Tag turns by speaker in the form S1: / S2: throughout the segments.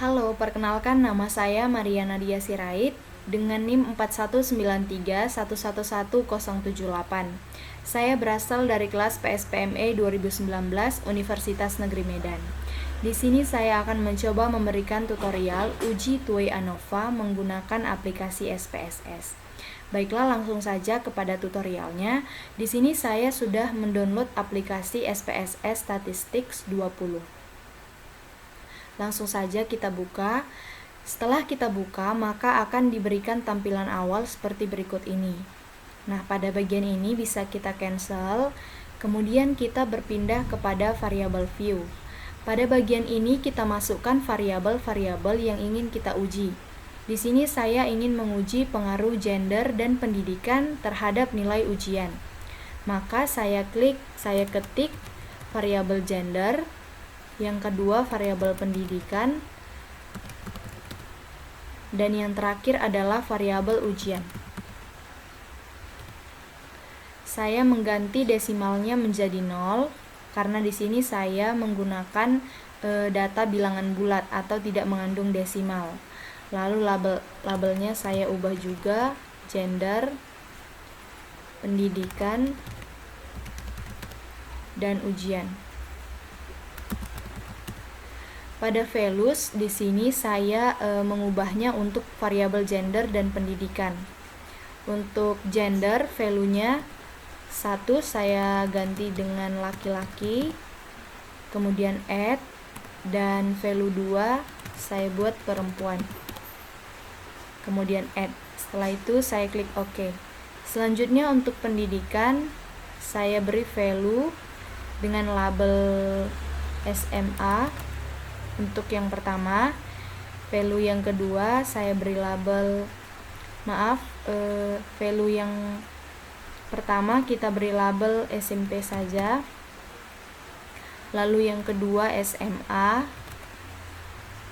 S1: Halo, perkenalkan nama saya Maria Nadia Sirait dengan NIM 4193111078. Saya berasal dari kelas PSPME 2019 Universitas Negeri Medan. Di sini saya akan mencoba memberikan tutorial uji TUI ANOVA menggunakan aplikasi SPSS. Baiklah, langsung saja kepada tutorialnya. Di sini saya sudah mendownload aplikasi SPSS Statistics 20. Langsung saja kita buka. Setelah kita buka, maka akan diberikan tampilan awal seperti berikut ini. Nah, pada bagian ini bisa kita cancel, kemudian kita berpindah kepada variabel view. Pada bagian ini kita masukkan variabel-variabel yang ingin kita uji. Di sini saya ingin menguji pengaruh gender dan pendidikan terhadap nilai ujian. Maka saya ketik variabel gender, yang kedua variabel pendidikan, dan yang terakhir adalah variabel ujian. Saya mengganti desimalnya menjadi 0 karena di sini saya menggunakan data bilangan bulat atau tidak mengandung desimal. Lalu labelnya saya ubah juga gender, pendidikan, dan ujian. Pada values di sini saya mengubahnya untuk variabel gender dan pendidikan. Untuk gender value-nya 1 saya ganti dengan laki-laki, kemudian add, dan value 2 saya buat perempuan, kemudian add. Setelah itu saya klik OK. Selanjutnya untuk pendidikan saya beri value dengan label SMA. Untuk yang pertama, value yang kedua saya beri label value yang pertama kita beri label SMP saja. Lalu yang kedua SMA.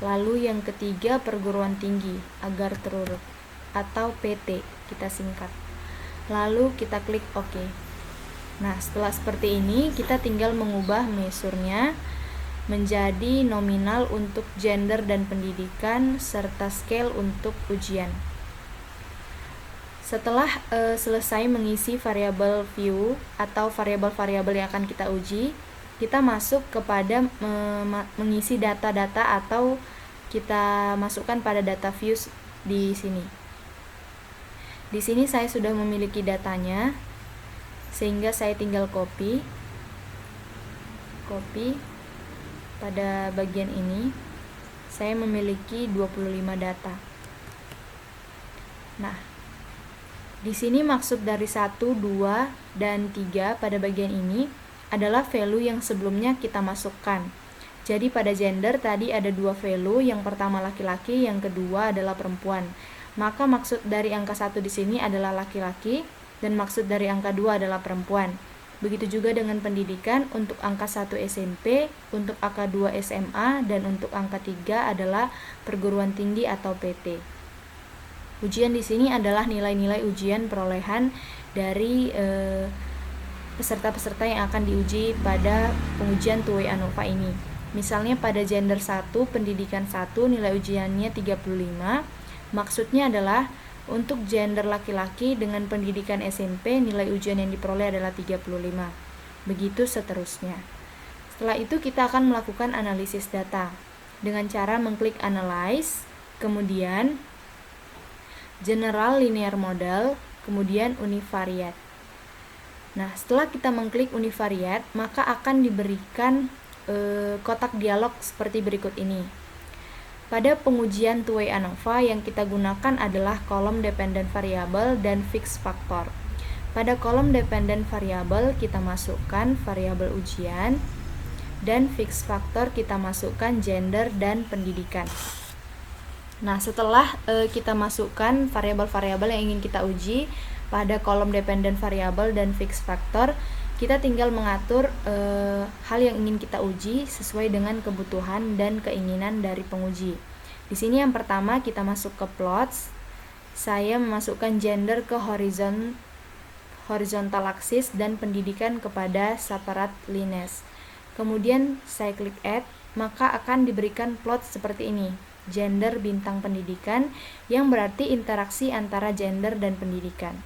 S1: Lalu yang ketiga perguruan tinggi agar terurut, atau PT kita singkat. Lalu kita klik OK. Nah, setelah seperti ini kita tinggal mengubah measure-nya menjadi nominal untuk gender dan pendidikan serta scale untuk ujian. Setelah selesai mengisi variabel view atau variabel-variabel yang akan kita uji, kita masuk kepada mengisi data-data atau kita masukkan pada data views di sini. Di sini saya sudah memiliki datanya, sehingga saya tinggal copy. Pada bagian ini saya memiliki 25 data. Nah, di sini maksud dari 1, 2, dan 3 pada bagian ini adalah value yang sebelumnya kita masukkan. Jadi pada gender tadi ada 2 value, yang pertama laki-laki, yang kedua adalah perempuan. Maka maksud dari angka 1 di sini adalah laki-laki dan maksud dari angka 2 adalah perempuan. Begitu juga dengan pendidikan, untuk angka 1 SMP, untuk angka 2 SMA, dan untuk angka 3 adalah perguruan tinggi atau PT. Ujian di sini adalah nilai-nilai ujian perolehan dari peserta-peserta yang akan diuji pada pengujian TUI ANOVA ini. Misalnya pada gender 1, pendidikan 1, nilai ujiannya 35. Maksudnya adalah untuk gender laki-laki dengan pendidikan SMP, nilai ujian yang diperoleh adalah 35. Begitu seterusnya. Setelah itu kita akan melakukan analisis data dengan cara mengklik Analyze, kemudian General Linear Model, kemudian Univariate. Nah, setelah kita mengklik Univariate, maka akan diberikan kotak dialog seperti berikut ini. Pada pengujian TUI ANOVA yang kita gunakan adalah kolom dependent variable dan fixed factor. Pada kolom dependent variable kita masukkan variabel ujian, dan fixed factor kita masukkan gender dan pendidikan. Nah, setelah kita masukkan variabel-variabel yang ingin kita uji pada kolom dependent variable dan fixed factor, kita tinggal mengatur hal yang ingin kita uji sesuai dengan kebutuhan dan keinginan dari penguji. Di sini yang pertama kita masuk ke plots. Saya memasukkan gender ke horizontal axis dan pendidikan kepada separate lines. Kemudian saya klik add, maka akan diberikan plot seperti ini. gender bintang pendidikan, yang berarti interaksi antara gender dan pendidikan.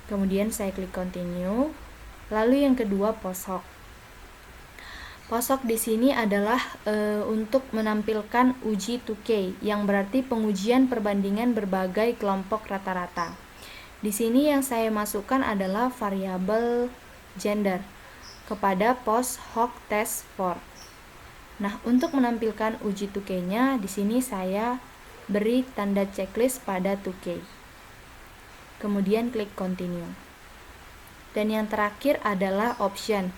S1: Kemudian saya klik continue. Lalu yang kedua, post hoc. Post hoc di sini adalah untuk menampilkan uji 2K, yang berarti pengujian perbandingan berbagai kelompok rata-rata. Di sini yang saya masukkan adalah variabel gender kepada post hoc test for. Nah, untuk menampilkan uji 2K-nya, di sini saya beri tanda checklist pada 2K. Kemudian klik continue. Dan yang terakhir adalah option.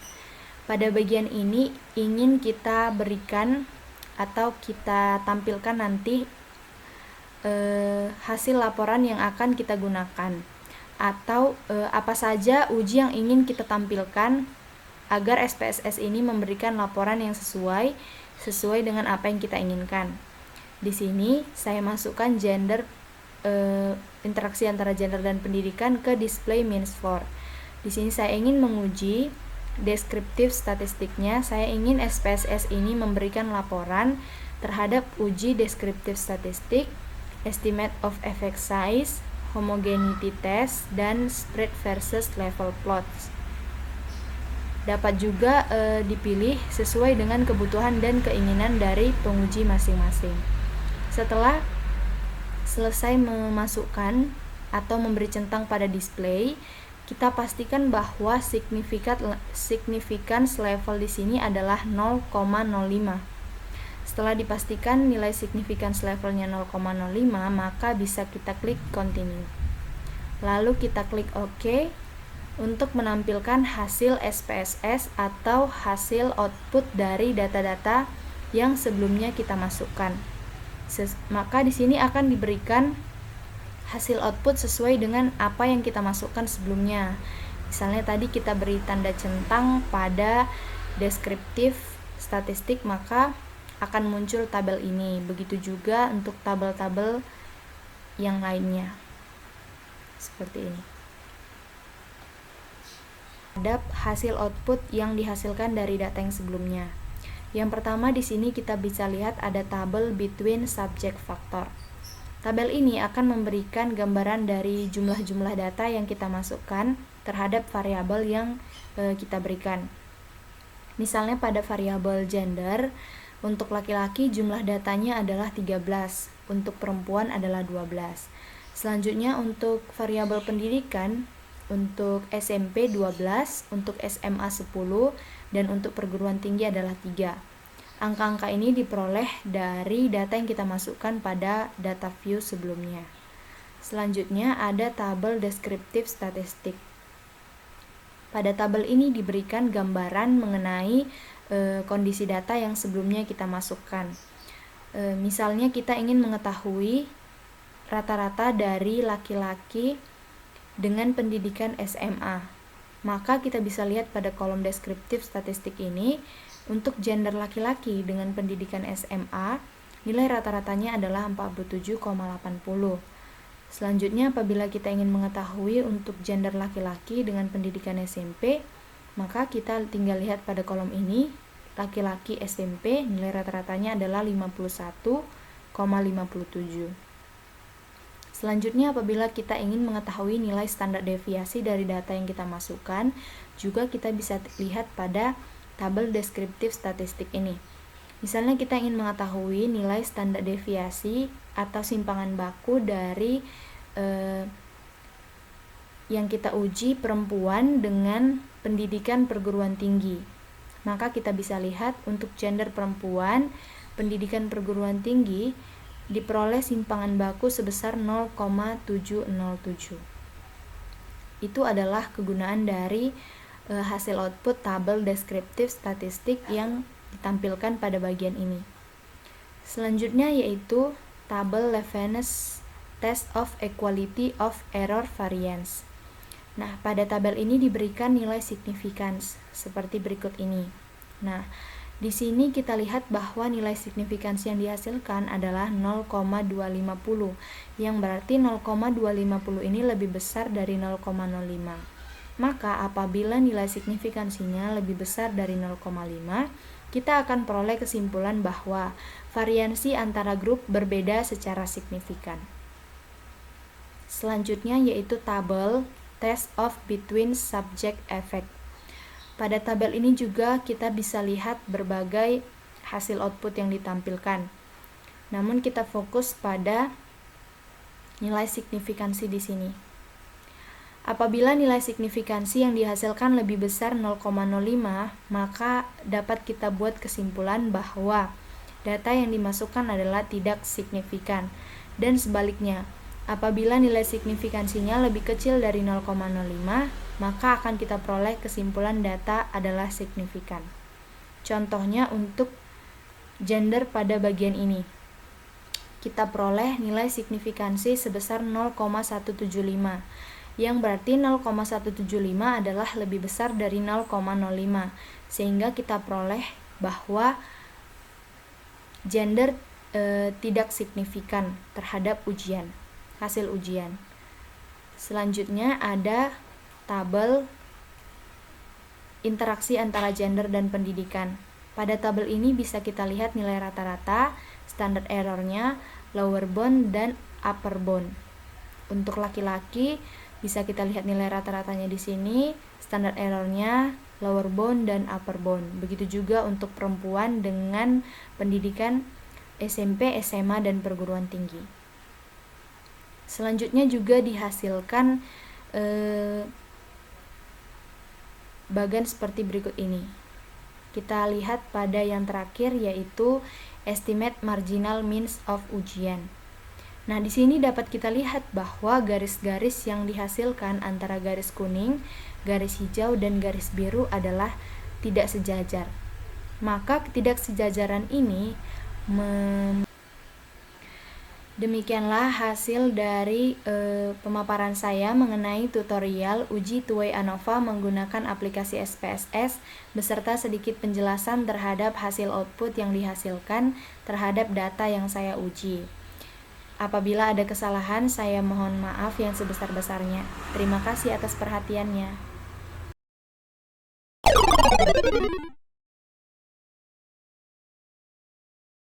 S1: Pada bagian ini ingin kita berikan atau kita tampilkan nanti hasil laporan yang akan kita gunakan, atau apa saja uji yang ingin kita tampilkan agar SPSS ini memberikan laporan yang sesuai dengan apa yang kita inginkan. Di sini saya masukkan gender, interaksi antara gender dan pendidikan ke display means for. Di sini saya ingin menguji deskriptif statistiknya. Saya ingin SPSS ini memberikan laporan terhadap uji deskriptif statistik, estimate of effect size, homogeneity test, dan spread versus level plots. Dapat juga dipilih sesuai dengan kebutuhan dan keinginan dari penguji masing-masing. Setelah selesai memasukkan atau memberi centang pada display, kita pastikan bahwa significance level di sini adalah 0,05. Setelah dipastikan nilai significance levelnya 0,05, maka bisa kita klik continue. Lalu kita klik OK untuk menampilkan hasil SPSS atau hasil output dari data-data yang sebelumnya kita masukkan. Maka di sini akan diberikan hasil output sesuai dengan apa yang kita masukkan sebelumnya. Misalnya tadi kita beri tanda centang pada deskriptif statistik, maka akan muncul tabel ini. Begitu juga untuk tabel-tabel yang lainnya. Seperti ini. Terhadap hasil output yang dihasilkan dari data yang sebelumnya. Yang pertama di sini kita bisa lihat ada tabel between subject factor. Tabel ini akan memberikan gambaran dari jumlah-jumlah data yang kita masukkan terhadap variabel yang kita berikan. Misalnya pada variabel gender, untuk laki-laki jumlah datanya adalah 13, untuk perempuan adalah 12. Selanjutnya untuk variabel pendidikan, untuk SMP 12, untuk SMA 10, dan untuk perguruan tinggi adalah 3. Angka-angka ini diperoleh dari data yang kita masukkan pada data view sebelumnya. Selanjutnya ada tabel deskriptif statistik. Pada tabel ini diberikan gambaran mengenai kondisi data yang sebelumnya kita masukkan. Misalnya kita ingin mengetahui rata-rata dari laki-laki dengan pendidikan SMA, maka kita bisa lihat pada kolom deskriptif statistik ini, untuk gender laki-laki dengan pendidikan SMA, nilai rata-ratanya adalah 47,80. Selanjutnya apabila kita ingin mengetahui untuk gender laki-laki dengan pendidikan SMP, maka kita tinggal lihat pada kolom ini, laki-laki SMP nilai rata-ratanya adalah 51,57. Selanjutnya apabila kita ingin mengetahui nilai standar deviasi dari data yang kita masukkan, juga kita bisa lihat pada tabel deskriptif statistik ini. Misalnya kita ingin mengetahui nilai standar deviasi atau simpangan baku dari yang kita uji perempuan dengan pendidikan perguruan tinggi. Maka kita bisa lihat untuk gender perempuan, pendidikan perguruan tinggi diperoleh simpangan baku sebesar 0,707. Itu adalah kegunaan dari hasil output tabel deskriptif statistik yang ditampilkan pada bagian ini. Selanjutnya yaitu tabel Levenes Test of Equality of Error Variance. Nah, pada tabel ini diberikan nilai significance seperti berikut ini. Nah, di sini kita lihat bahwa nilai signifikansi yang dihasilkan adalah 0,250, yang berarti 0,250 ini lebih besar dari 0,05. Maka apabila nilai signifikansinya lebih besar dari 0,5, kita akan peroleh kesimpulan bahwa variansi antara grup berbeda secara signifikan. Selanjutnya yaitu tabel test of between subject effect. Pada tabel ini juga kita bisa lihat berbagai hasil output yang ditampilkan. Namun kita fokus pada nilai signifikansi di sini. Apabila nilai signifikansi yang dihasilkan lebih besar 0,05, maka dapat kita buat kesimpulan bahwa data yang dimasukkan adalah tidak signifikan. Dan sebaliknya, apabila nilai signifikansinya lebih kecil dari 0,05, maka akan kita peroleh kesimpulan data adalah signifikan. Contohnya untuk gender pada bagian ini. Kita peroleh nilai signifikansi sebesar 0,175, yang berarti 0,175 adalah lebih besar dari 0,05, sehingga kita peroleh bahwa gender tidak signifikan terhadap hasil ujian. Selanjutnya ada tabel interaksi antara gender dan pendidikan. Pada tabel ini bisa kita lihat nilai rata-rata, standard error-nya, lower bound, dan upper bound. Untuk laki-laki bisa kita lihat nilai rata-ratanya di sini, standard error-nya, lower bound, dan upper bound. Begitu juga untuk perempuan dengan pendidikan SMP, SMA, dan perguruan tinggi. Selanjutnya juga dihasilkan bagan seperti berikut ini. Kita lihat pada yang terakhir yaitu estimate marginal means of ujian. Nah, di sini dapat kita lihat bahwa garis-garis yang dihasilkan antara garis kuning, garis hijau, dan garis biru adalah tidak sejajar. Maka ketidaksejajaran ini demikianlah hasil dari pemaparan saya mengenai tutorial uji two-way ANOVA menggunakan aplikasi SPSS beserta sedikit penjelasan terhadap hasil output yang dihasilkan terhadap data yang saya uji. Apabila ada kesalahan, saya mohon maaf yang sebesar-besarnya. Terima kasih atas perhatiannya.